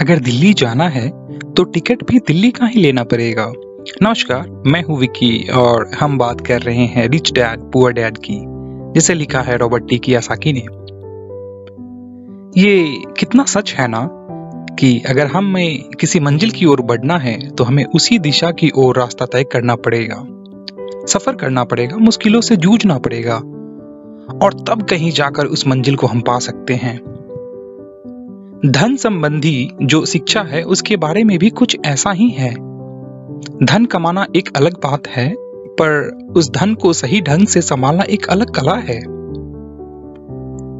अगर दिल्ली जाना है तो टिकट भी दिल्ली का ही लेना पड़ेगा। नमस्कार, मैं हूँ विक्की और हम बात कर रहे हैं रिच डैड पुअर डैड की, जिसे लिखा है रॉबर्ट टी कियोसाकी ने। ये कितना सच है ना कि अगर हमें किसी मंजिल की ओर बढ़ना है तो हमें उसी दिशा की ओर रास्ता तय करना पड़ेगा, सफर करना पड़ेगा, मुश्किलों से जूझना पड़ेगा और तब कहीं जाकर उस मंजिल को हम पा सकते हैं। धन संबंधी जो शिक्षा है उसके बारे में भी कुछ ऐसा ही है। धन कमाना एक अलग बात है, पर उस धन को सही ढंग से संभालना एक अलग कला है।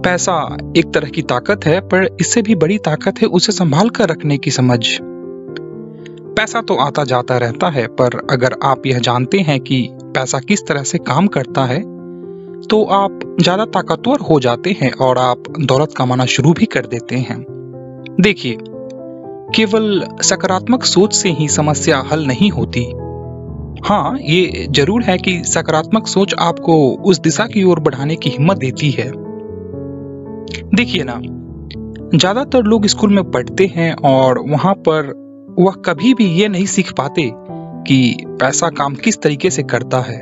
पैसा एक तरह की ताकत है, पर इससे भी बड़ी ताकत है उसे संभाल कर रखने की समझ। पैसा तो आता जाता रहता है, पर अगर आप यह जानते हैं कि पैसा किस तरह से काम करता है तो आप ज्यादा ताकतवर हो जाते हैं और आप दौलत कमाना शुरू भी कर देते हैं। देखिए, केवल सकारात्मक सोच से ही समस्या हल नहीं होती। हाँ, ये जरूर है कि सकारात्मक सोच आपको उस दिशा की ओर बढ़ाने की हिम्मत देती है। देखिए ना, ज्यादातर लोग स्कूल में पढ़ते हैं और वहां पर वह कभी भी ये नहीं सीख पाते कि पैसा काम किस तरीके से करता है।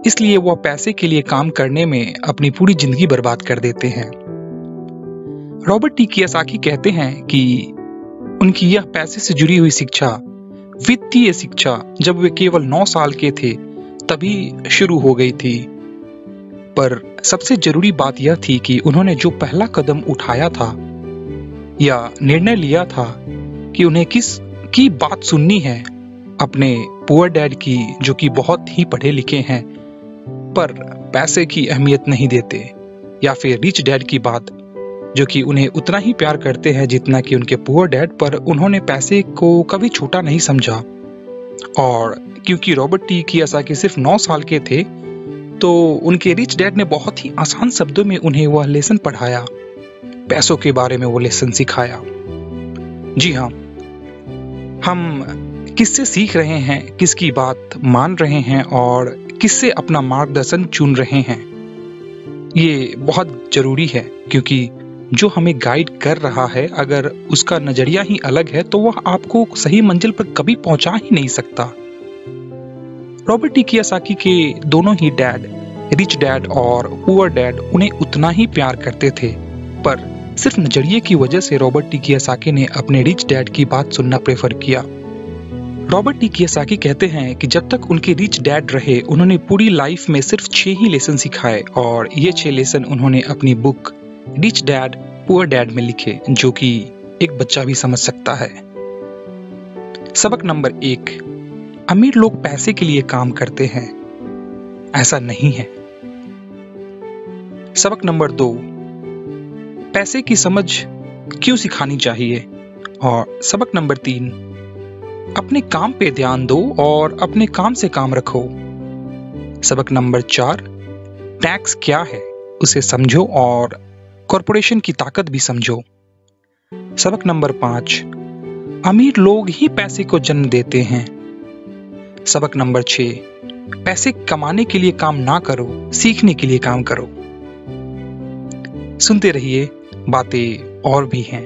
इसलिए वह पैसे के लिए काम करने में अपनी पूरी जिंदगी बर्बाद कर देते हैं। रॉबर्ट टी कियोसाकी कहते हैं कि उनकी यह पैसे से जुड़ी हुई शिक्षा, वित्तीय शिक्षा, जब वे केवल 9 साल के थे तभी शुरू हो गई थी। पर सबसे जरूरी बात यह थी कि उन्होंने जो पहला कदम उठाया था या निर्णय लिया था कि उन्हें किस की बात सुननी है, अपने पुअर डैड की जो कि बहुत ही पढ़े लिखे हैं पर पैसे की अहमियत नहीं देते, या फिर रिच डैड की बात जो कि उन्हें उतना ही प्यार करते हैं जितना कि उनके पुअर डैड, पर उन्होंने पैसे को कभी छोटा नहीं समझा। और क्योंकि रॉबर्ट टी कियोसाकी सिर्फ 9 साल के थे तो उनके रिच डैड ने बहुत ही आसान शब्दों में उन्हें वह लेसन पढ़ाया, पैसों के बारे में वो लेसन सिखाया। जी हाँ, हम किससे सीख रहे हैं, किसकी बात मान रहे हैं और किससे अपना मार्गदर्शन चुन रहे हैं, ये बहुत जरूरी है। क्योंकि जो हमें गाइड कर रहा है, अगर उसका नजरिया ही अलग है तो वह आपको सही मंजिल पर कभी पहुंचा ही नहीं सकता। रॉबर्ट टी कियोसाकी के दोनों ही डैड, रिच डैड और पुअर डैड, उन्हें उतना ही प्यार करते थे, पर सिर्फ नजरिए की वजह से रॉबर्ट टी कियोसाकी ने अपने रिच डैड की बात सुनना प्रेफर किया। रॉबर्ट टी कियोसाकी कहते हैं कि जब तक उनके रिच डैड रहे उन्होंने पूरी लाइफ में सिर्फ 6 ही लेसन सिखाए और ये 6 लेसन उन्होंने अपनी book rich dad poor dad में लिखे, जो कि एक बच्चा भी समझ सकता है। सबक नंबर 1, अमीर लोग पैसे के लिए काम करते हैं, ऐसा नहीं है। सबक नंबर 2, पैसे की समझ क्यों सिखानी चाहिए। और सबक नंबर 3, अपने काम पे ध्यान दो और अपने काम से काम रखो। सबक नंबर 4, टैक्स क्या है उसे समझो और कॉरपोरेशन की ताकत भी समझो। सबक नंबर 5, अमीर लोग ही पैसे को जन्म देते हैं। सबक नंबर 6, पैसे कमाने के लिए काम ना करो, सीखने के लिए काम करो। सुनते रहिए, बातें और भी हैं।